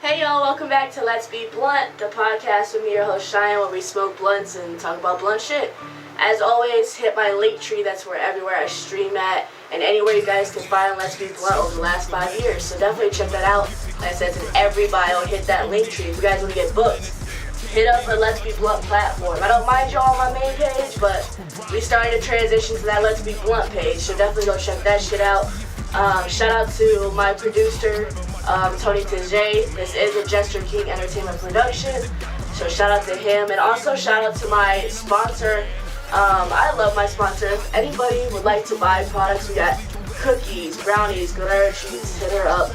Hey y'all, welcome back to Let's Be Blunt, the podcast with me, your host Cheyenne, where we smoke blunts and talk about blunt shit. As always, hit my link tree, that's where everywhere I stream at, and anywhere you guys can find Let's Be Blunt over the last 5 years. So definitely check that out. Like I said, it's in every bio, and hit that link tree if you guys want to get booked. Hit up the Let's Be Blunt platform. I don't mind y'all on my main page, but we started to transition to that Let's Be Blunt page, so definitely go check that shit out. Shout out to my producer, Tony Tejay. This is a JESTER King Entertainment production, so shout out to him, and also shout out to my sponsor. I love my sponsor. If anybody would like to buy products, we got cookies, brownies, glitter treats, hit her up.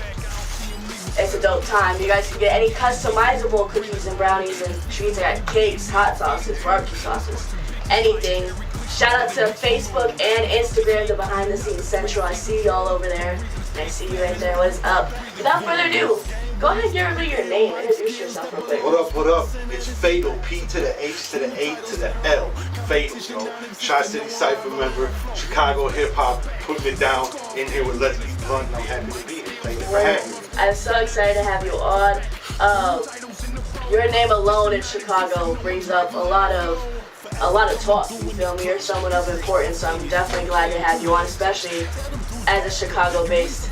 It's a dope time. You guys can get any customizable cookies and brownies and treats. I got cakes, hot sauces, barbecue sauces, anything. Shout out to Facebook and Instagram, the Behind the Scenes Central. I see y'all over there. And I see you right there. What is up? Without further ado, go ahead and give everybody your name. Introduce yourself real quick. What up, what up? It's Fatal, P to the H to the A to the L. Fatal, yo. Tri-City Cypher member, Chicago hip hop, putting it down in here with Let's Be Blunt, and I'm happy to be here. Thank you for having me. I'm so excited to have you on. Your name alone in Chicago brings up a lot of talk, you feel me? You're someone of importance, so I'm definitely glad to have you on, especially as a Chicago-based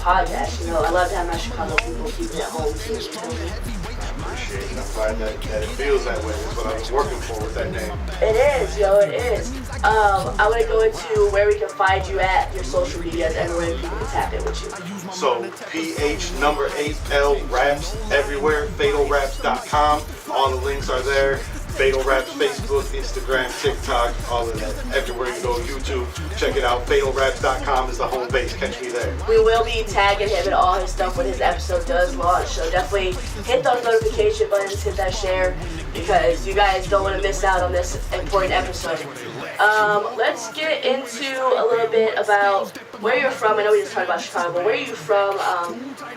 podcast. You know, I love to have my Chicago people keep it at home too, you feel me? I appreciate it. I'm glad that it feels that way. That's what I was working for with that name. It is, yo, it is. I want to go into where we can find you at, your social medias, everywhere people can tap in with you. So, PH8L raps everywhere, fatalraps.com. All the links are there. Fatal Raps, Facebook, Instagram, TikTok, all of that. Everywhere you go, YouTube, check it out. FatalRaps.com is the home base. Catch me there. We will be tagging him and all his stuff when his episode does launch. So definitely hit those notification buttons, hit that share, because you guys don't want to miss out on this important episode. Let's get into a little bit about where you're from. I know we just talked about Chicago, but where are you from?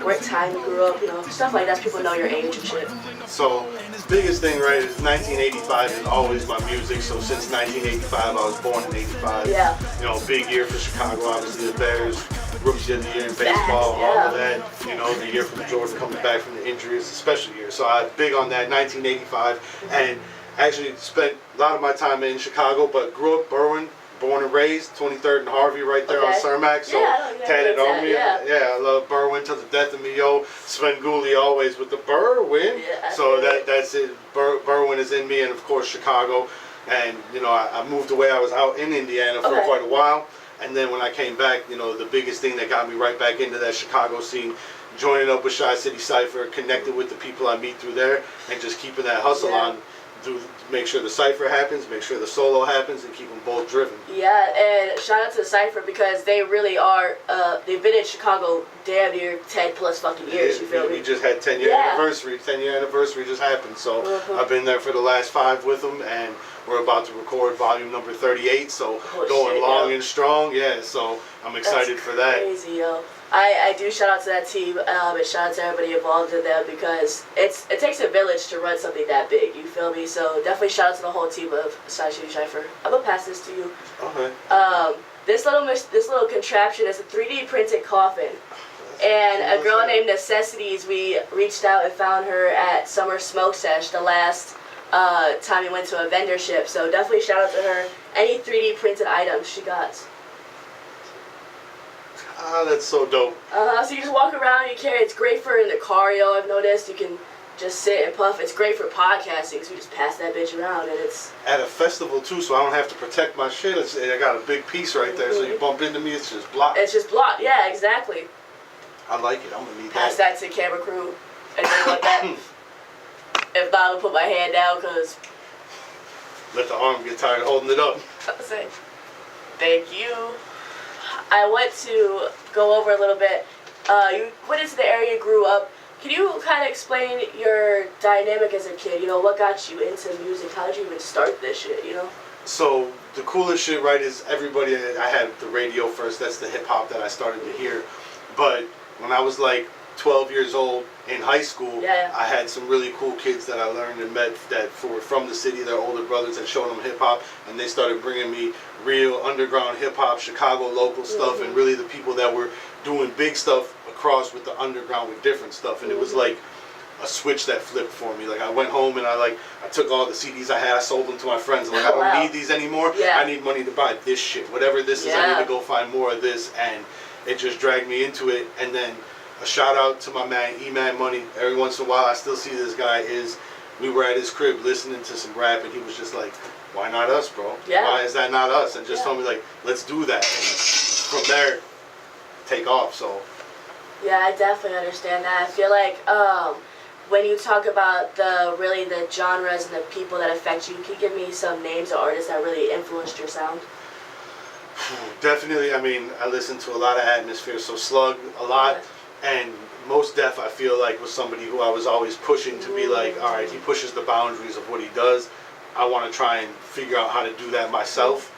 What time you grew up? You know, stuff like that. So people know your age and shit. So, biggest thing, right, is 1985 is always my music. So since 1985, I was born in 85. Yeah. You know, big year for Chicago. Obviously, the Bears, Rookie of the Year in baseball, all of that. You know, the year from Jordan coming back from the injury is a special year. So I'm big on that, 1985. And actually spent a lot of my time in Chicago, but grew up Berwyn, born and raised, 23rd and Harvey right there on Cermak, so tatted on me. Yeah, I love Berwyn till the death of me, yo. Sven Gooley always with the Berwyn. Yeah, so that's it. Berwyn is in me, and of course Chicago. And you know, I moved away. I was out in Indiana for quite a while, and then when I came back, you know, the biggest thing that got me right back into that Chicago scene, joining up with Tri-City Cypher, connected with the people I meet through there, and just keeping that hustle on. To make sure the cypher happens, make sure the solo happens, and keep them both driven. Yeah, and shout out to the cypher because they really are. They've been in Chicago damn near 10 plus fucking years. You feel me? We just had 10-year anniversary. 10-year anniversary just happened. So I've been there for the last 5 with them, and we're about to record volume number 38. So going long and strong. Yeah. So I'm excited for that. Crazy, yo. I do shout out to that team, and shout out to everybody involved in them because it takes a village to run something that big, you feel me? So definitely shout out to the whole team of Tri-City Cypher. I'm gonna pass this to you. Okay. This little contraption is a 3D printed coffin, and a girl named Necessities, we reached out and found her at Summer Smoke Sesh the last time we went to a vendorship. So definitely shout out to her. Any 3D printed items she got. Ah, that's so dope. So you just walk around, you carry. It's great for in the car, yo. I've noticed you can just sit and puff. It's great for podcasting, so you just pass that bitch around, and it's at a festival too, so I don't have to protect my shit. I got a big piece right there, so you bump into me, it's just blocked. It's just blocked, yeah, exactly. I like it. I'm gonna need pass that to camera crew, and then let that. If not, I'll put my hand down, cause let the arm get tired of holding it up. I'll say, thank you. I want to go over a little bit. You went into the area, grew up. Can you kind of explain your dynamic as a kid? You know, what got you into music? How did you even start this shit, you know? So, the coolest shit, right, is everybody, I had the radio first. That's the hip-hop that I started to hear. But when I was like 12 years old in high school, I had some really cool kids that I learned and met that were from the city, their older brothers, and showed them hip-hop, and they started bringing me real underground hip-hop, Chicago local stuff, and really the people that were doing big stuff across with the underground with different stuff. And it was like a switch that flipped for me. Like I went home and I took all the CDs I had, I sold them to my friends. I'm like, I don't need these anymore. Yeah. I need money to buy this shit. Whatever this is, I need to go find more of this. And it just dragged me into it. And then a shout out to my man E-Man Money. Every once in a while I still see this guy. We were at his crib listening to some rap and he was just like, why not us, bro? Yeah. Why is that not us? And just told me like, let's do that. And from there, take off. So yeah, I definitely understand that. I feel like when you talk about the genres and the people that affect you, can you give me some names of artists that really influenced your sound? Definitely. I mean, I listen to a lot of Atmosphere, so Slug a lot, and Most Def I feel like was somebody who I was always pushing to be like, all right, he pushes the boundaries of what he does. I want to try and figure out how to do that myself.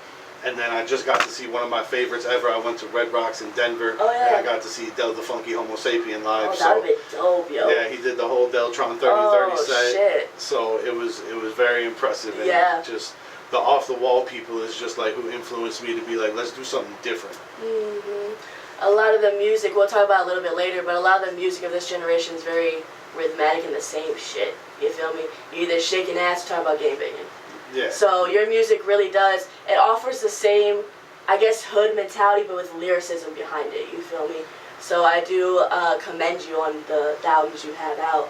And then I just got to see one of my favorites ever. I went to Red Rocks in Denver, and I got to see Del the Funky Homo Sapien live. Oh, that would be dope, yo. Yeah, he did the whole Deltron 3030 set. Shit. So it was very impressive. And just the off the wall people is just like who influenced me to be like, let's do something different. A lot of the music, we'll talk about a little bit later, but a lot of the music of this generation is very rhythmic and the same shit. You feel me? You either shaking ass or talking about game banging. Yeah. So your music really does, it offers the same, I guess, hood mentality, but with lyricism behind it, you feel me? So I do commend you on the albums you have out.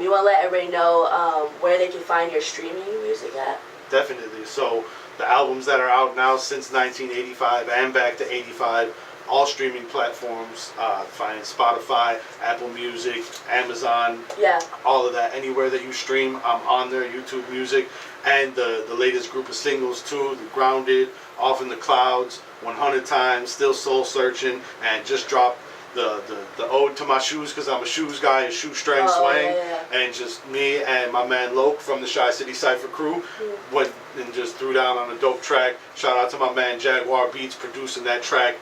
You want to let everybody know where they can find your streaming music at? Definitely. So the albums that are out now since 1985 and back to 85, all streaming platforms, find Spotify, Apple Music, Amazon, all of that. Anywhere that you stream, I'm on there, YouTube Music. And the latest group of singles too, the Grounded, Off in the Clouds, 100 Times, Still Soul Searching, and just dropped the ode to my shoes, because I'm a shoes guy, a shoestring swing, and just me and my man Loke from the Shy City Cypher crew went and just threw down on a dope track. Shout out to my man Jaguar Beats producing that track.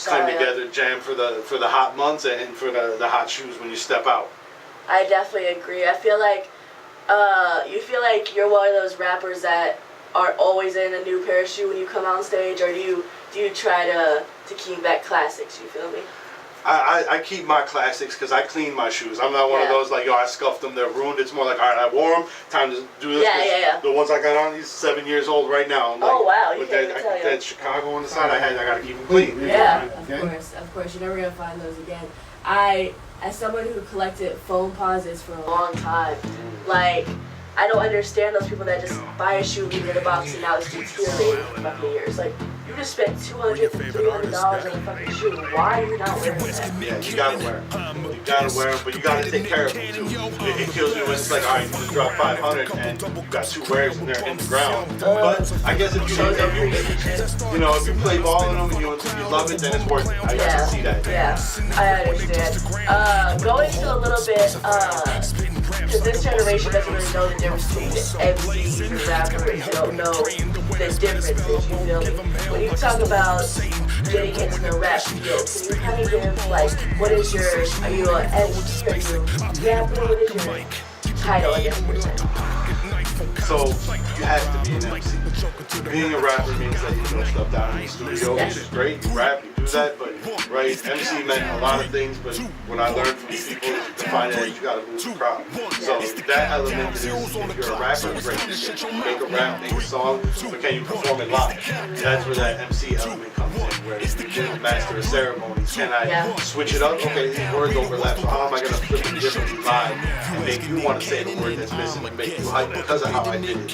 Come together, jam for the hot months and for the hot shoes when you step out. I definitely agree. I feel like you feel like you're one of those rappers that are always in a new pair of shoes when you come on stage, or do you try to keep back classics? You feel me? I keep my classics because I clean my shoes. I'm not one of those like, yo, I scuffed them, they're ruined. It's more like, all right, I wore them, time to do this. The ones I got on, he's 7 years old right now. I'm like, oh wow, you with can't that, even tell that Chicago on the side, I gotta keep them clean. Of course, you're never gonna find those again. As someone who collected foam posits for a long time, like, I don't understand those people that just buy a shoe, leave it in a box, and now it's deteriorating for fucking years. Like, you just spent $200, $300 on a fucking shoe. Why are you not wearing that? Yeah, you gotta wear them. You gotta wear them, but you gotta take care of them too. It kills me when it's like, all right, you just dropped 500 and you got 2 wears and they're in the ground. But I guess if you play ball in them and you love it, then it's worth it. I got to see that. Yeah, I understand. Going to a little bit, because this generation doesn't really know the difference between MCs and rappers. They don't know the differences, you feel me? When you talk about getting into the rap field, can you kind of give, like, what is your, are you an MC, are you a rapper, what is your title, I guess you would say? So, you have to be an MC. Being a rapper means that you throw stuff down in the studio, which is great. You rap, you do that, but MC meant a lot of things, but what I learned from these people is to find that you gotta move the crowd. So that element is, if you're a rapper, great. Make a rap, make a song, but can you perform it live? That's where that MC element comes in, where you can master a ceremony. Can I switch it up? Okay, these words overlap, so how am I gonna flip it differently live and make you want to say the word that's missing and make you hype because of how I did it?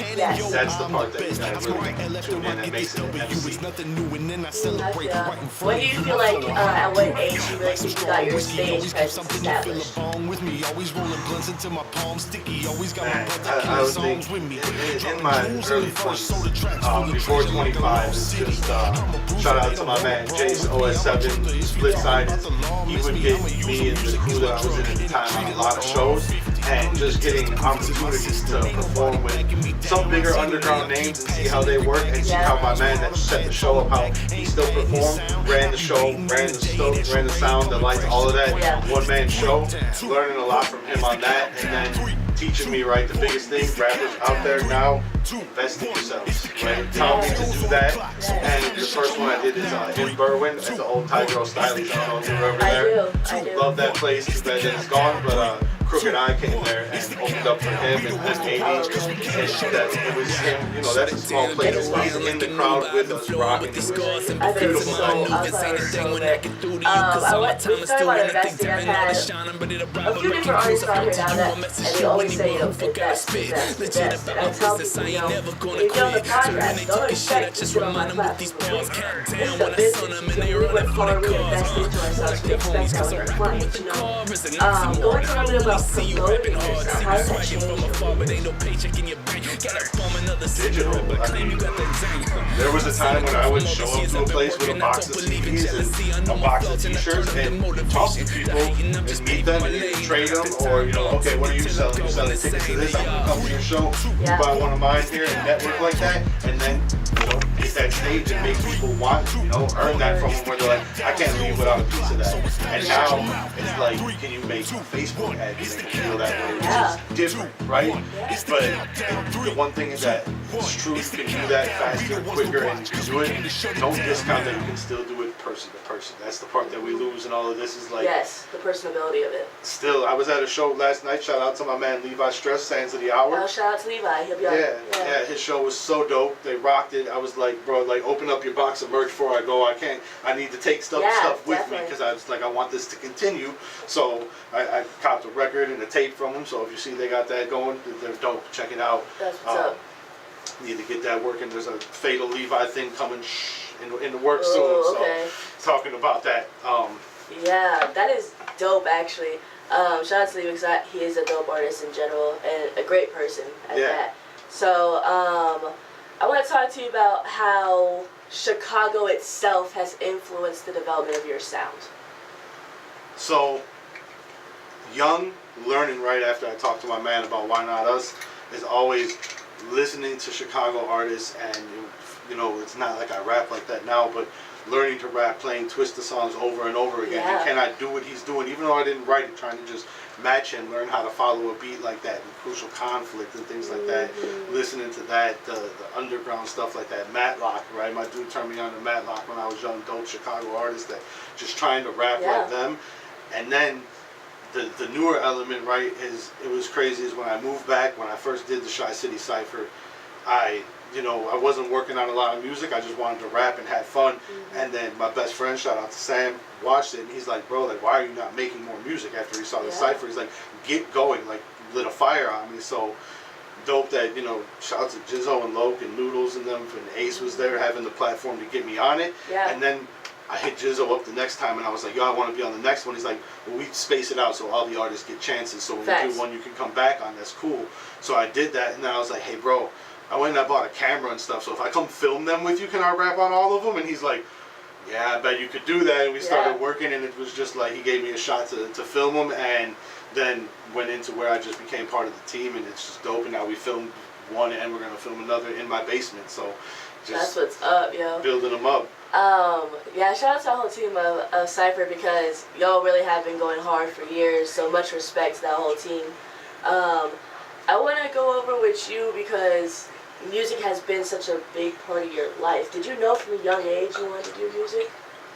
That's the part that you gotta really tune in and makes it an MC. When do you feel like, at what age you really think you got your stage presence established? I would think in my early 20s, before 25, it's just shout out to my man Jace OS7, Split Sided. He would get me and the crew that I was in at the time on a lot of shows, and just getting opportunities to perform with some bigger underground names and see how they work, and see how my man that set the show up, how he still performed, ran the show, ran the sound, the lights, all of that, one-man show. Learning a lot from him on that, and then teaching me, right, the biggest thing, rappers out there now, invest in yourselves, right? Tell me to do that, and the first one I did is in Berwyn, at the old Thai Girl Stylies. I don't know if you're over there. I do. Love that place, too bad that it's gone, but Crooked Eye came there and opened up for him and M80, and that it was him, you know, that small place. He's in the crowd with us, rocking. It was I bet it's beautiful. so, I thought it was so lit. We've talked about investing. I've had a few different artists on here now that, and they always say, you know, invest. And I tell people, you know, when you get on the podcast, don't expect to sit on my platform. This is a business. We work hard, we invest into ourselves, we expect that with our clients, you know. Go into a little bit about promoting yourself. How does that change your Digital. I mean, there was a time when I would show up to a place with a box of CDs and a box of t-shirts and talk to people and meet them and either trade them or, you know, okay, what are you selling? You're selling tickets to this, I'm going to come to your show, buy one of mine here and network like that, and then, you know, get that stage and make people want, you know, earn that from them where they're like, I can't leave without a piece of that. And now it's like, can you make a Facebook ad to make it feel that way, which is different, right? But the one thing is that it's true, you can do that faster, quicker, and you can do it. Don't discount that you can still do it person to person. That's the part that we lose in all of this is like... Yes, the personability of it. Still, I was at a show last night. Shout out to my man Levi Stress, Sands of the Hour. Oh, shout out to Levi. He'll be on. Yeah, his show was so dope. They rocked it. I was like, bro, like open up your box of merch before I go. I need to take stuff with me because I was like, I want this to continue. So I copped a record and a tape from them. So if you see they got that going, they're dope. Check it out. That's what's up. Need to get that working. There's a Fatal Levi thing coming in the works soon. So talking about that. Yeah, that is dope actually. Shout out to Levi because he is a dope artist in general and a great person at that. So I want to talk to you about how Chicago itself has influenced the development of your sound. So, young, learning right after I talked to my man about Why Not Us is always listening to Chicago artists, and you know, it's not like I rap like that now, but learning to rap, playing Twista songs over and over again. You cannot do what he's doing, even though I didn't write it, trying to just match him, learn how to follow a beat like that, and Crucial Conflict and things like that. Listening to that, the underground stuff like that, Matlock, right? My dude turned me on to Matlock when I was young, dope Chicago artist that just trying to rap like them. And then the newer element, right, it was crazy is when I moved back, when I first did the Chi City Cypher, I wasn't working on a lot of music. I just wanted to rap and have fun. And then my best friend, shout out to Sam, watched it and he's like, bro, like, why are you not making more music after he saw the Cypher? He's like, get going, like, lit a fire on me. So dope that, you know, shout out to Jizzo and Loke and Noodles and them, and Ace was there having the platform to get me on it. And then I hit Jizzo up the next time and I was like, yo, I want to be on the next one. He's like, well, we space it out so all the artists get chances. So when we do one you can come back on, that's cool. So I did that and then I was like, hey, bro, I went and I bought a camera and stuff. So if I come film them with you, can I rap on all of them? And he's like, yeah, I bet you could do that. And we started working and it was just like, he gave me a shot to film them and then went into where I just became part of the team and it's just dope. And now we filmed one and we're going to film another in my basement. So just that's what's up, yo. Building them up. Yeah, shout out to the whole team of Cypher because y'all really have been going hard for years, so much respect to that whole team. I want to go over with you because music has been such a big part of your life. Did you know from a young age you wanted to do music?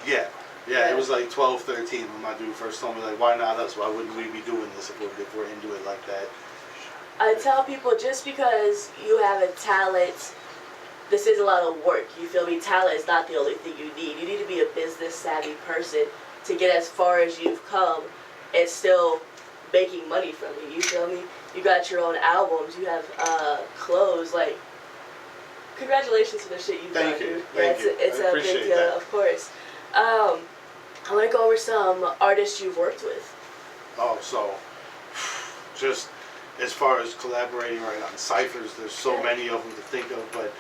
Yeah, it was like 12, 13 when my dude first told me, like, why not us? Why wouldn't we be doing this if we're into it like that? I tell people just because you have a talent, this is a lot of work. You feel me? Talent is not the only thing you need. You need to be a business savvy person to get as far as you've come and still making money from it. You feel me? You got your own albums. You have clothes. Like, congratulations to the shit you've done. Thank you. It's a big deal, of course. I want to go over some artists you've worked with. Oh, so just as far as collaborating right on ciphers, there's so many of them to think of, but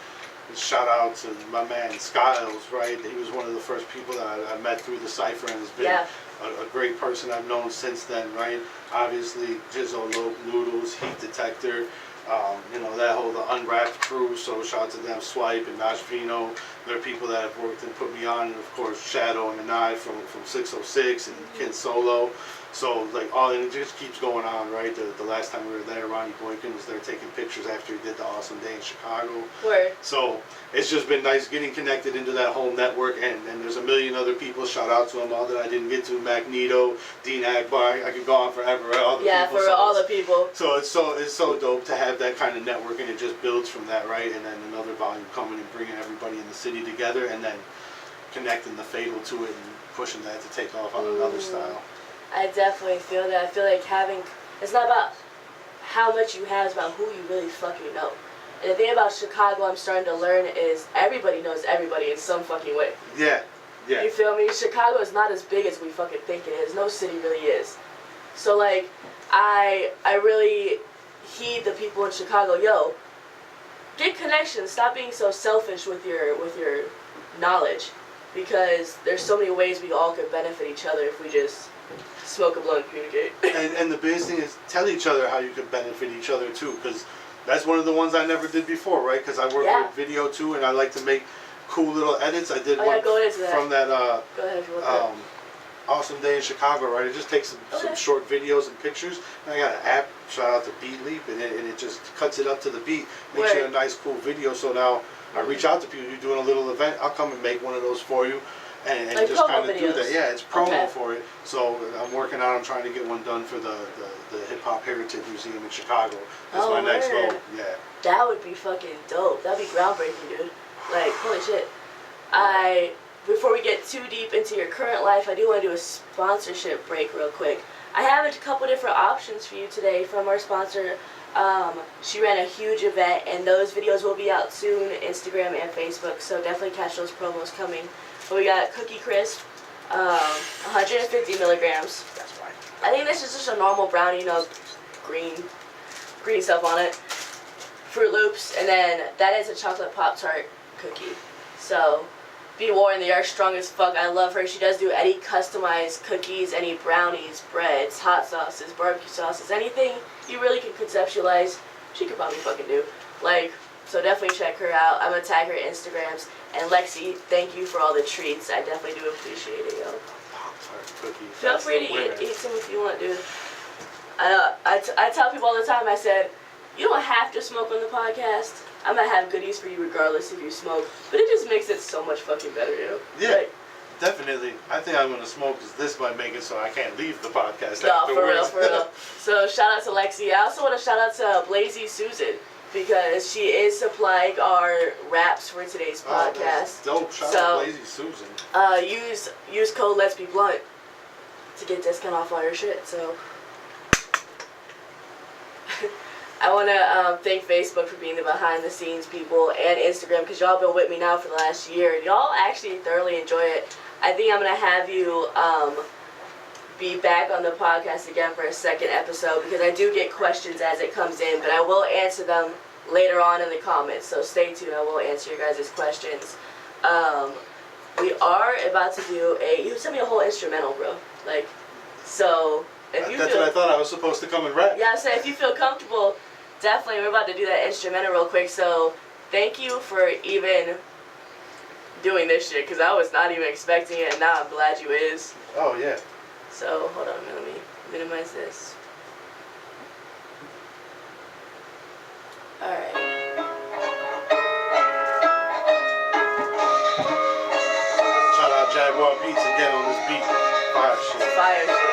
shout out to my man Skiles, right? He was one of the first people that I met through the cipher and has been a great person I've known since then, right? Obviously, Jizzo, Loke, Noodles, Heat Detector, you know, that whole the Unwrapped crew, so shout out to them, Swipe and Nash Vino. They're people that have worked and put me on, and of course Shadow and the Knife from 606 and Ken Solo. So like and it just keeps going on, right? The last time we were there, Ronnie Boykin was there taking pictures after he did the awesome day in Chicago. Word. So it's just been nice getting connected into that whole network, and there's a million other people. Shout out to them all that I didn't get to: Magneto, Dean Agbar. I could go on forever. All the people, for all the people. So it's so dope to have that kind of network, and it just builds from that, right? And then another volume coming and bringing everybody in the city together, and then connecting the Fatal to it and pushing that to take off on another style. I definitely feel that. I feel like it's not about how much you have, it's about who you really fucking know. And the thing about Chicago I'm starting to learn is everybody knows everybody in some fucking way. Yeah. You feel me? Chicago is not as big as we fucking think it is. No city really is. So like, I really heed the people in Chicago. Yo, get connections. Stop being so selfish with your knowledge, because there's so many ways we all could benefit each other if we just smoke a blunt and communicate. and the biggest thing is tell each other how you could benefit each other too, because that's one of the ones I never did before, right? Because I work with video too, and I like to make cool little edits. I did one from that go ahead if you want awesome day in Chicago, right? It just takes some short videos and pictures. And I got an app, shout out to Beatleap, and it just cuts it up to the beat, makes it a nice cool video. So now I reach out to people. You're doing a little event, I'll come and make one of those for you. And like just kind of do videos. that. Yeah, it's promo for it. So I'm trying to get one done for the Hip Hop Heritage Museum in Chicago. That's my next goal. Yeah. That would be fucking dope. That'd be groundbreaking, dude. Like, holy shit. Before we get too deep into your current life, I do want to do a sponsorship break real quick. I have a couple different options for you today from our sponsor. She ran a huge event, and those videos will be out soon, Instagram and Facebook, so definitely catch those promos coming. But we got Cookie Crisp, 150 milligrams. That's right. I think this is just a normal brownie, you know, green stuff on it. Fruit Loops, and then that is a chocolate Pop-Tart cookie. So, be warned, they are strong as fuck. I love her. She does do any customized cookies, any brownies, breads, hot sauces, barbecue sauces, anything you really can conceptualize, she could probably fucking do. Like, so definitely check her out. I'm gonna tag her Instagrams. And Lexi, thank you for all the treats. I definitely do appreciate it, yo. Pop-Tart cookies. Feel free to eat some if you want, dude. I tell people all the time, I said, you don't have to smoke on the podcast. I'm gonna have goodies for you regardless if you smoke. But it just makes it so much fucking better, you know? Yeah, like, definitely. I think I'm gonna smoke because this might make it so I can't leave the podcast no, afterwards. for real. So shout out to Lexi. I also want to shout out to Blazy Susan, because she is supplying our wraps for today's podcast. That's dope. Shout out to Blazy Susan. Use code Let's Be Blunt to get discount off all your shit. So I want to thank Facebook for being the behind the scenes people, and Instagram, because y'all been with me now for the last year. Y'all actually thoroughly enjoy it. I think I'm gonna have you be back on the podcast again for a second episode, because I do get questions as it comes in, but I will answer them later on in the comments, so stay tuned. I will answer your guys' questions. We are about to do you sent me a whole instrumental, bro. Like, so if you That's feel, what I thought. I was supposed to come and rap. yeah, so if you feel comfortable, definitely we're about to do that instrumental real quick. So thank you for even doing this shit, because I was not even expecting it, and now I'm glad you is. Oh yeah. So hold on, let me minimize this. Alright. Shout out Jaguar Beats again on this beat. Fire shit. Fire shit.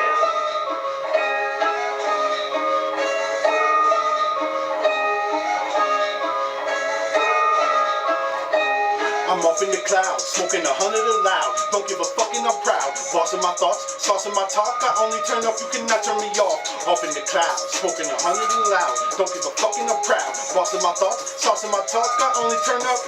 I'm off in the clouds, smoking 100 aloud. Don't give a fuck and I'm proud. Boss in my thoughts, sauce in my talk. I only turn up, you cannot turn me off. Off in the clouds, smoking 100 aloud. Don't give a fuck and I'm proud. Boss in my thoughts, sauce in my talk. I only turn up.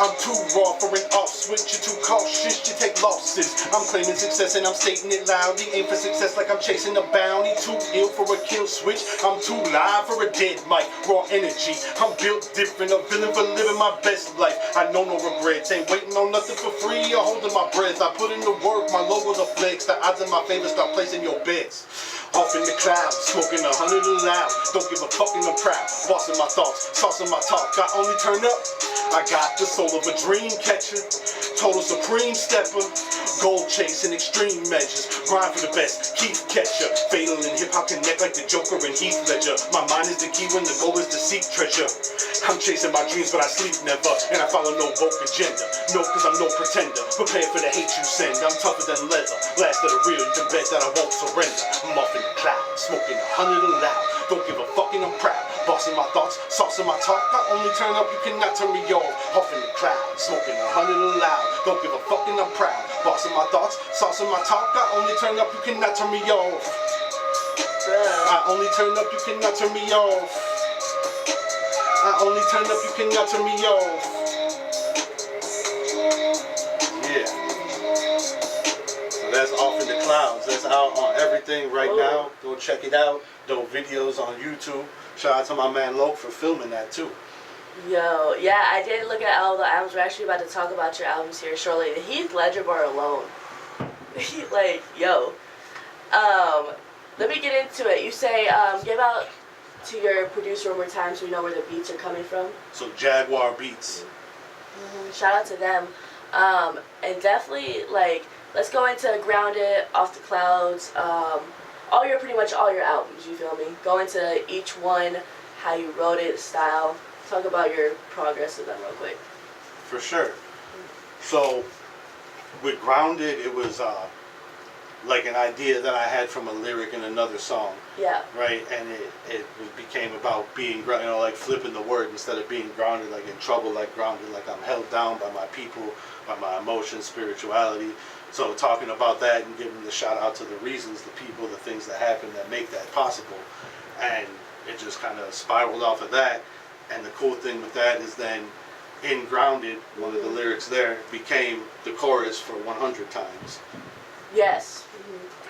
I'm too raw for an off switch. You're too cautious, you take losses. I'm claiming success and I'm stating it loudly. Aim for success like I'm chasing a bounty. Too ill for a kill switch. I'm too live for a dead mic. Raw energy. I'm built different. A villain for living my best life. I know no regrets. Ain't waiting on nothing for free or holding my breath. I put in the work. My logo's a flex. The odds in my favor. Start placing your bets. Off in the clouds, smoking 100 aloud. Don't give a fuck and I'm proud. Boss in my thoughts, sauce in my talk. I only turn up. I got the soul of a dream catcher, total supreme stepper, gold chasing extreme measures, grind for the best, Keith Catcher, fatal in hip-hop connect like the Joker and Heath Ledger. My mind is the key when the goal is to seek treasure. I'm chasing my dreams but I sleep never, and I follow no woke agenda. No, cause I'm no pretender, prepare for the hate you send. I'm tougher than leather, last of the real, you can bet that I won't surrender. I'm off in the clouds, smoking 100 aloud, don't give a fuck and I'm proud. Bossing my thoughts, saucing my talk, I only turn up, you cannot turn me off. Off in the clouds, smoking 100 aloud, don't give a fuck and I'm proud. Bossing my thoughts, saucing my talk, I only turn up, you cannot turn me off. I only turn up, you cannot turn me off. I only turn up, you cannot turn me off. Yeah. So that's Off in the Clouds. That's out on everything right now. Go check it out. Dope videos on YouTube. Shout out to my man Loke for filming that too. Yo, yeah, I did look at all the albums. We're actually about to talk about your albums here shortly. The Heath Ledger bar alone. Like, yo. Let me get into it. You say, give out to your producer one more time so we know where the beats are coming from. So Jaguar Beats. Shout out to them. And definitely, like, let's go into Grounded, Off the Clouds, pretty much all your albums, you feel me? Go into each one, how you wrote it, style. Talk about your progress with them real quick. For sure. So, with Grounded, it was like an idea that I had from a lyric in another song. Yeah. Right? And it became about being, like flipping the word instead of being grounded, like in trouble, like grounded, like I'm held down by my people, by my emotions, spirituality. So talking about that and giving the shout out to the reasons, the people, the things that happen that make that possible. And it just kind of spiraled off of that. And the cool thing with that is then in Grounded, one of the lyrics there became the chorus for 100 times. Yes.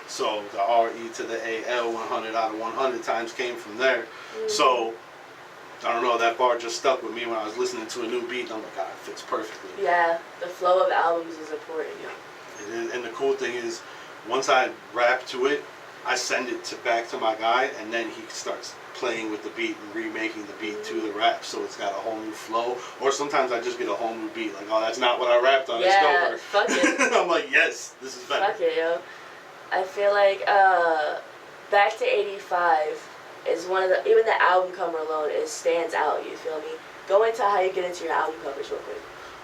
So the R-E to the A-L, 100 out of 100 times came from there. So, I don't know, that bar just stuck with me when I was listening to a new beat. And I'm like, God, it fits perfectly. Yeah, the flow of albums is important, yeah. It is, and the cool thing is, once I rap to it, I send it back to my guy, and then he starts playing with the beat and remaking the beat to the rap, so it's got a whole new flow. Or sometimes I just get a whole new beat, like, oh, that's not what I rapped on. Yeah, it's fuck it. I'm like, yes, this is better. Fuck it, yo. I feel like Back to 85 is one of the, even the album cover alone, it stands out, you feel me? Go into how you get into your album covers real quick.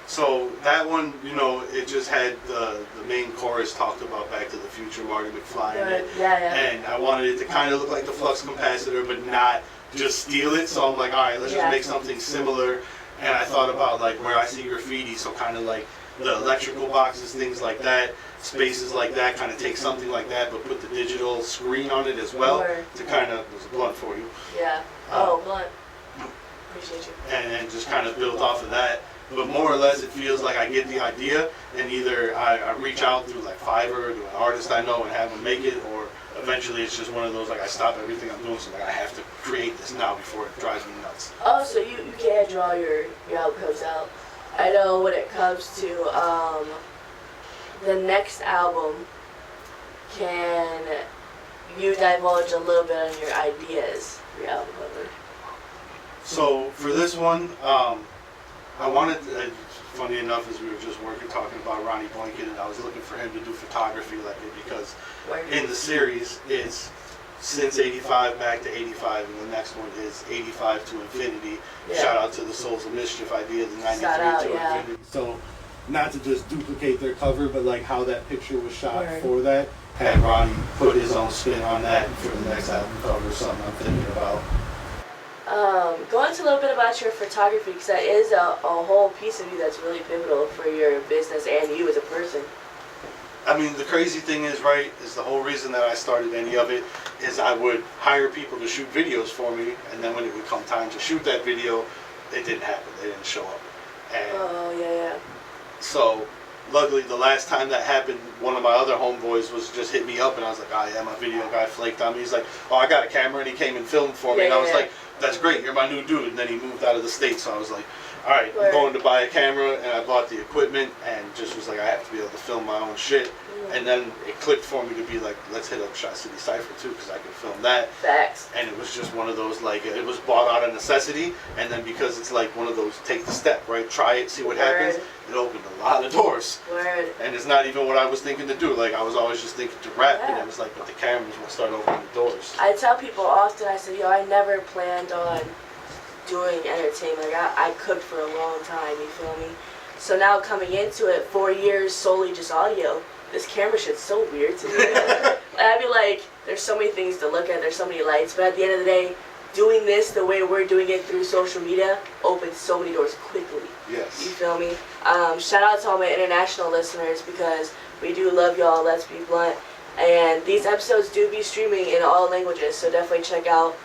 So that one, it just had the main chorus talked about Back to the Future, Marty McFly in it. Yeah. And I wanted it to kind of look like the flux capacitor, but not just steal it. So I'm like, all right, let's just make something similar. And I thought about like Where I See Graffiti, so kind of like the electrical boxes, things like that, spaces like that, kind of take something like that, but put the digital screen on it as well to kind of, there's a blunt for you. Yeah. Blunt. Appreciate you. And just kind of built off of that. But more or less, it feels like I get the idea, and either I reach out through like Fiverr to an artist I know and have them make it, or eventually it's just one of those like I stop everything I'm doing, so like I have to create this now before it drives me nuts. Oh, so you can't draw your album covers out. I know when it comes to the next album, can you divulge a little bit on your ideas for your album cover? So for this one, I wanted, funny enough, as we were just talking about Ronnie Boykin, and I was looking for him to do photography like it, because in the series, it's since 85 back to 85, and the next one is 85 to infinity. Yeah. Shout out to the Souls of Mischief idea, the 93 to infinity. So, not to just duplicate their cover, but like how that picture was shot for that, had Ronnie put his own spin on that for the next album cover, something I'm thinking about. Go into a little bit about your photography, because that is a whole piece of you that's really pivotal for your business and you as a person. I mean, the crazy thing is, is the whole reason that I started any of it is I would hire people to shoot videos for me, and then when it would come time to shoot that video, it didn't happen. They didn't show up. And so, luckily, the last time that happened, one of my other homeboys was just hit me up, and I was like, oh yeah, my video guy flaked on me. He's like, oh, I got a camera, and he came and filmed for me, and I was like, that's great, you're my new dude. And then he moved out of the state, so I was like, all right, I'm going to buy a camera, and I bought the equipment, and just was like, I have to be able to film my own shit. And then it clicked for me to be like, let's hit up Shy City Cypher too, because I can film that. Facts. And it was just one of those, like, it was bought out of necessity, and then because it's like one of those, take the step, right? Try it, see what happens. It opened a lot of doors. Word. And it's not even what I was thinking to do. Like, I was always just thinking to rap, and it was like, but the cameras will start opening the doors. I tell people often, I say, yo, I never planned on doing entertainment. Like, I cooked for a long time, you feel me? So now coming into it, 4 years solely just audio, this camera shit's so weird to me. I'd be like, there's so many things to look at, there's so many lights, but at the end of the day, doing this the way we're doing it through social media opens so many doors quickly. Yes. You feel me? Shout out to all my international listeners, because we do love y'all, let's be blunt. And these episodes do be streaming in all languages, so definitely check out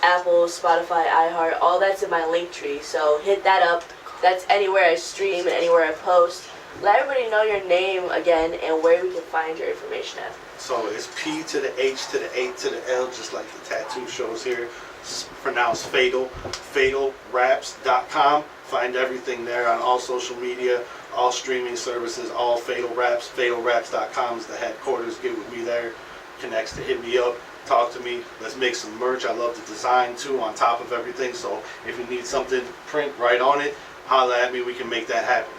Apple, Spotify, iHeart, all that's in my link tree. So hit that up. That's anywhere I stream and anywhere I post. Let everybody know your name again and where we can find your information at. So it's P to the H to the A to the L, just like the tattoo shows here. It's pronounced Fatal. FatalRaps.com. Find everything there on all social media, all streaming services, all Fatal Raps. FatalRaps.com is the headquarters. Get with me there. Connects to hit me up. Talk to me. Let's make some merch. I love the design too on top of everything. So if you need something, print right on it. Holla at me. We can make that happen.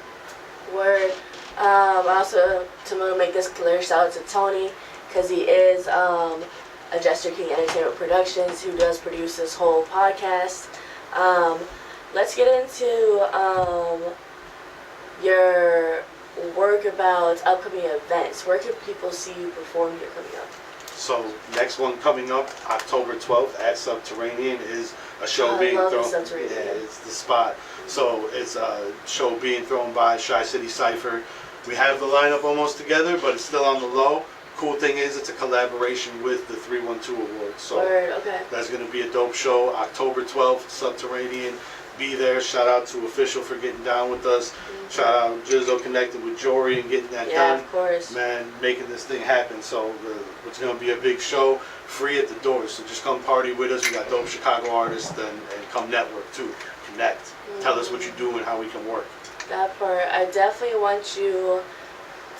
Word. Also, to make this clear, shout out to Tony, because he is a Jester King Entertainment Productions who does produce this whole podcast. Let's get into your work about upcoming events. Where can people see you perform here coming up? So next one coming up, October 12th at Subterranean, is a show being thrown. Yeah, it's the spot. So it's a show being thrown by Shy City Cypher. We have the lineup almost together, but it's still on the low. Cool thing is, it's a collaboration with the 312 Awards. So that's going to be a dope show. October 12th, Subterranean. Be there. Shout out to Official for getting down with us. Shout out Jizzo connected with Jory and getting that done. Of course. Man, making this thing happen. So it's going to be a big show, free at the door. So just come party with us. We got dope Chicago artists, and come network too. Connect. Tell us what you do and how we can work. That part. I definitely want you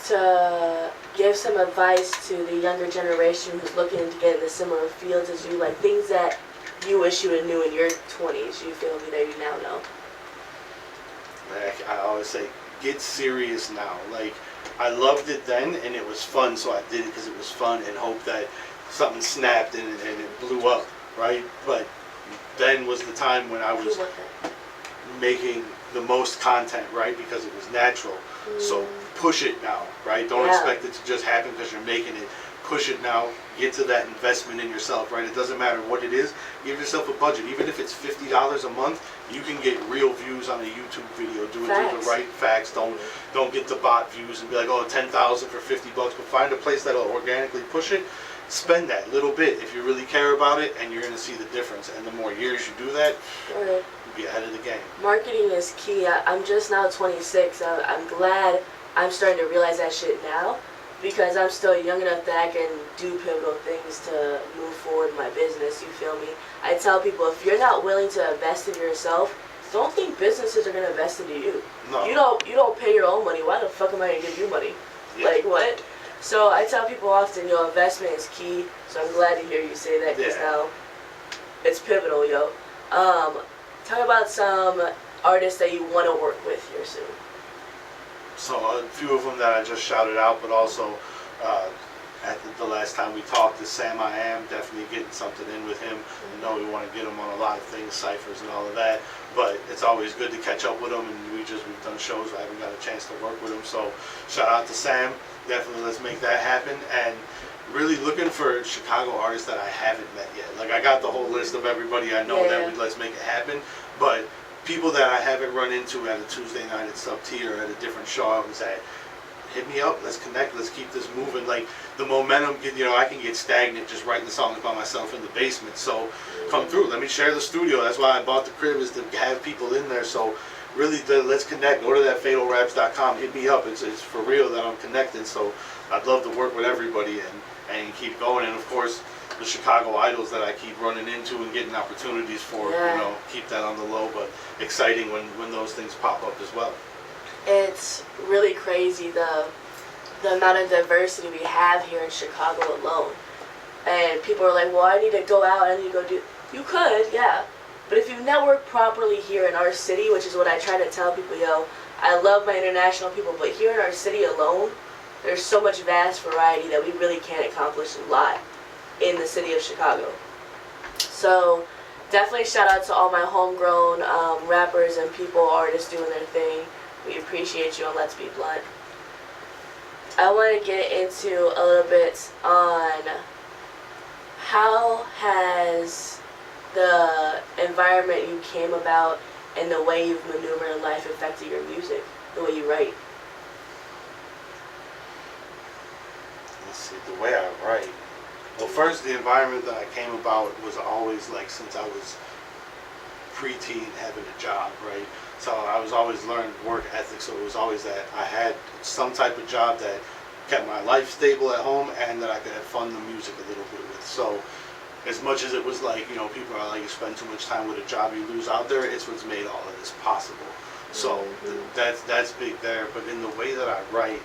to give some advice to the younger generation who's looking to get into similar fields as you, like things that you wish you had knew in your 20s, you feel me, that you now know. I always say, get serious now. Like, I loved it then, and it was fun, so I did it because it was fun, and hope that something snapped and it blew up, right? But then was the time when I was making the most content, right? Because it was natural. So push it now, right? Don't expect it to just happen because you're making it. Push it now. Get to that investment in yourself, right? It doesn't matter what it is. Give yourself a budget. Even if it's $50 a month, you can get real views on a YouTube video. Do it through the right facts. Don't get the bot views and be like, oh, 10,000 for $50. But find a place that'll organically push it. Spend that little bit if you really care about it, and you're going to see the difference. And the more years you do that, you'll be ahead of the game. Marketing is key. I'm just now 26. I'm glad I'm starting to realize that shit now, because I'm still young enough that I can do pivotal things to move forward in my business, you feel me? I tell people, if you're not willing to invest in yourself, don't think businesses are going to invest into you. No. You don't pay your own money. Why the fuck am I going to give you money? Yeah. Like, what? So I tell people often, investment is key. So I'm glad to hear you say that, because now it's pivotal, yo. Talk about some artists that you want to work with here soon. So a few of them that I just shouted out, but also at the last time we talked is Sam I Am, definitely getting something in with him. I know we want to get him on a lot of things, ciphers and all of that, but it's always good to catch up with him, and we've done shows, I haven't got a chance to work with him, so shout out to Sam, definitely let's make that happen. And really looking for Chicago artists that I haven't met yet. Like, I got the whole list of everybody I know that let's make it happen, but people that I haven't run into at a Tuesday night at Sub T or at a different show I was at, hit me up, let's connect, let's keep this moving. Like, the momentum, I can get stagnant just writing the songs by myself in the basement. So come through, let me share the studio. That's why I bought the crib, is to have people in there. So really, let's connect. Go to that fatalraps.com, hit me up. It's for real that I'm connecting. So I'd love to work with everybody and keep going. And of course, the Chicago idols that I keep running into and getting opportunities for. Yeah. You know, keep that on the low, but exciting when those things pop up as well. It's really crazy the amount of diversity we have here in Chicago alone. And people are like, well, I need to go out, I need to go do... You could, yeah. But if you network properly here in our city, which is what I try to tell people, yo, I love my international people, but here in our city alone, there's so much vast variety that we really can't accomplish a lot in the city of Chicago. So definitely shout out to all my homegrown rappers and people, artists doing their thing. We appreciate you on Let's Be Blunt. I want to get into a little bit on how has the environment you came about and the way you've maneuvered in life affected your music, the way you write. Let's see, the way I write. Well, first, the environment that I came about was always like since I was preteen having a job, right? So I was always learning work ethic, so it was always that I had some type of job that kept my life stable at home and that I could have fun the music a little bit with. So as much as it was like, you know, people are like, you spend too much time with a job you lose out there, it's what's made all of this possible. So that's big there. But in the way that I write,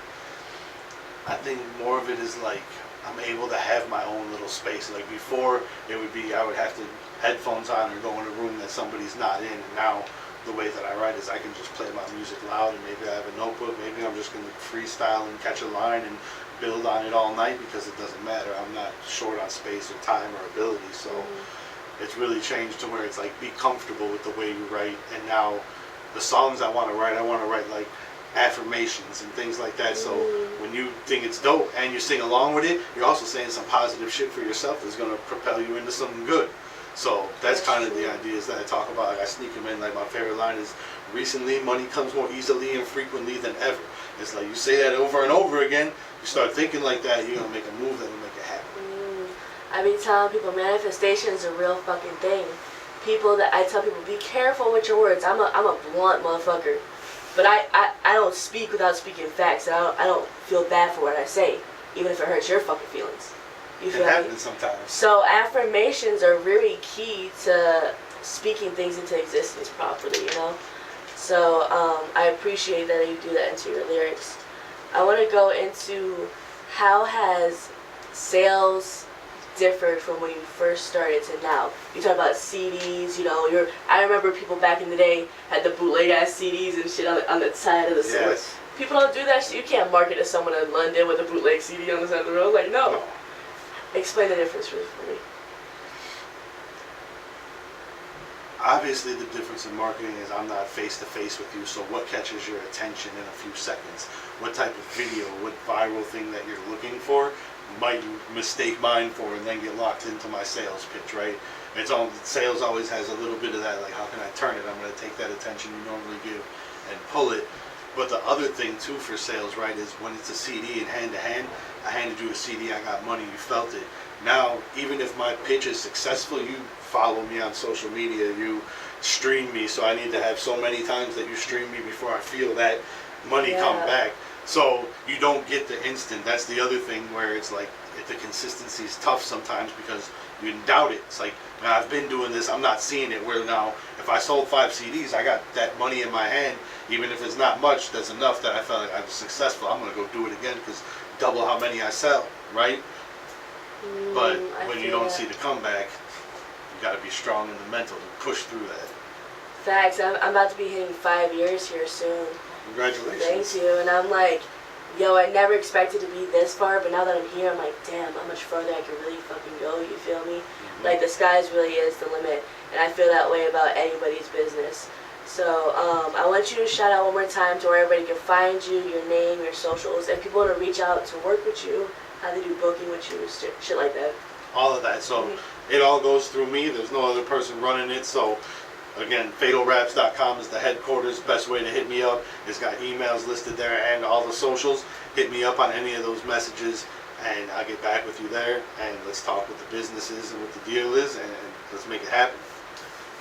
I think more of it is like I'm able to have my own little space. Like before, it would be I would have to headphones on or go in a room that somebody's not in. And now the way that I write is I can just play my music loud, and maybe I have a notebook. Maybe I'm just going to freestyle and catch a line and build on it all night because it doesn't matter. I'm not short on space or time or ability. So it's really changed to where it's like be comfortable with the way you write. And now the songs I want to write like affirmations and things like that. So when you think it's dope and you sing along with it, you're also saying some positive shit for yourself that's going to propel you into something good. So that's kind of the ideas that I talk about. Like I sneak them in. Like my favorite line is, recently money comes more easily and frequently than ever. It's like you say that over and over again, you start thinking like that, you're going to make a move that will make it happen. I be telling people manifestation is a real fucking thing. I tell people, be careful with your words. I'm a blunt motherfucker. But I don't speak without speaking facts. And I don't feel bad for what I say, even if it hurts your fucking feelings. You feel it happens sometimes. So affirmations are really key to speaking things into existence properly, you know? So I appreciate that you do that into your lyrics. I want to go into how has sales differed from when you first started to now. You talk about CDs, you know, I remember people back in the day had the bootleg ass CDs and shit on the side of the store. Yes. People don't do that shit. You can't market to someone in London with a bootleg CD on the side of the road. Like, no. Explain the difference for me. Obviously, the difference in marketing is I'm not face-to-face with you, so what catches your attention in a few seconds? What type of video, what viral thing that you're looking for might you mistake mine for and then get locked into my sales pitch, right? Sales always has a little bit of that, like how can I turn it? I'm going to take that attention you normally give and pull it. But the other thing too for sales, right, is when it's a CD and hand-to-hand, I handed you a CD, I got money, you felt it. Now, even if my pitch is successful, you follow me on social media, you stream me, so I need to have so many times that you stream me before I feel that money come back. So you don't get the instant. That's the other thing where it's like the consistency is tough sometimes because you doubt it. It's like, man, I've been doing this, I'm not seeing it. Where now, if I sold 5 CDs, I got that money in my hand. Even if it's not much, that's enough that I felt like I was successful. I'm going to go do it again because double how many I sell, right? But when you don't see the comeback, you got to be strong in the mental to push through that. Facts. I'm about to be hitting 5 years here soon. Congratulations. Thank you. And I'm like, yo, I never expected to be this far, but now that I'm here, I'm like, damn, how much further I can really fucking go, you feel me? Like, the skies really is the limit, and I feel that way about anybody's business. So, I want you to shout out one more time to where everybody can find you, your name, your socials, and people want to reach out to work with you, how they do booking with you, shit like that. All of that. So, it all goes through me. There's no other person running it, so... Again, fatalraps.com is the headquarters. Best way to hit me up. It's got emails listed there and all the socials. Hit me up on any of those messages and I'll get back with you there and let's talk with the businesses and what the deal is and let's make it happen.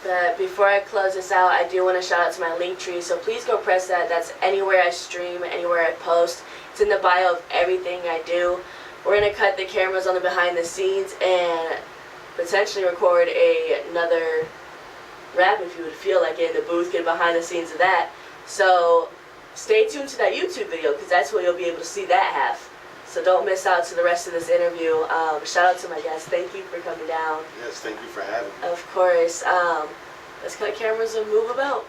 But before I close this out, I do want to shout out to my link tree. So please go press that. That's anywhere I stream, anywhere I post. It's in the bio of everything I do. we're going to cut the cameras on the behind the scenes and potentially record another rap if you would feel like it in the booth, get behind the scenes of that. So stay tuned to that YouTube video because that's where you'll be able to see that half. So don't miss out to the rest of this interview. Shout out to my guest. Thank you for coming down. Yes, thank you for having me. Of course. Let's cut cameras and move about.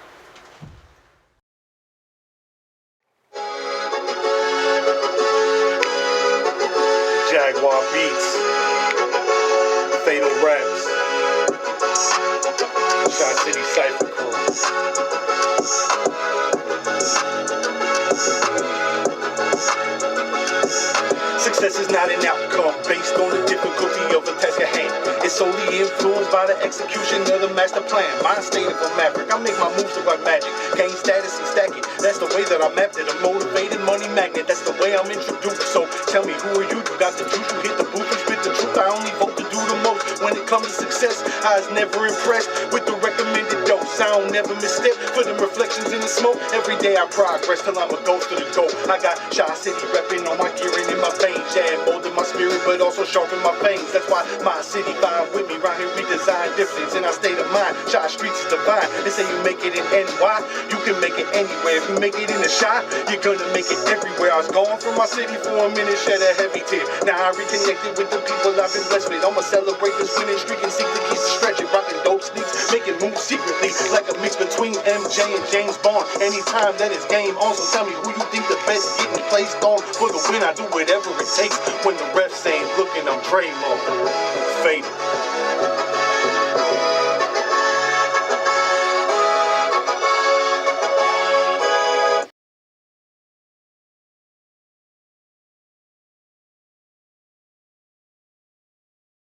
Jaguar Beats, Fatal Raps, Shot City Cypher Crew. Success is not an outcome based on the difficulty of the task at hand. It's solely influenced by the execution of the master plan. Mind state of a maverick. I make my moves look like magic. Gain status and stack it. That's the way that I mapped it. A motivated money magnet. That's the way I'm introduced. So tell me, who are you? You got the juice. You hit the booth. You spit the truth. I only vote to do the most. When it comes to success, I was never impressed with the recommended dose. I don't never misstep for them reflections in the smoke. Every day I progress till I'm a ghost of the goal. I got Shot City repping on my gear and in my veins. Yeah, molding my spirit, but also sharpen my veins. That's why my city vibe with me. Right here we design difference in our state of mind. Shot Streets is divine. They say you make it in NY, you can make it anywhere. If you make it in the shot, you're gonna make it everywhere. I was gone from my city for a minute, shed a heavy tear. Now I reconnected with the people I've been blessed with. I'ma celebrate this winning streak and seek to keep it stretching. Rocking dope sneaks, making moves secretly, like a mix between MJ and James Bond. Anytime that it's game on, so tell me who you think the best getting placed on. For the win, I do whatever it takes. When the refs ain't looking, I'm Draymond. Fatal.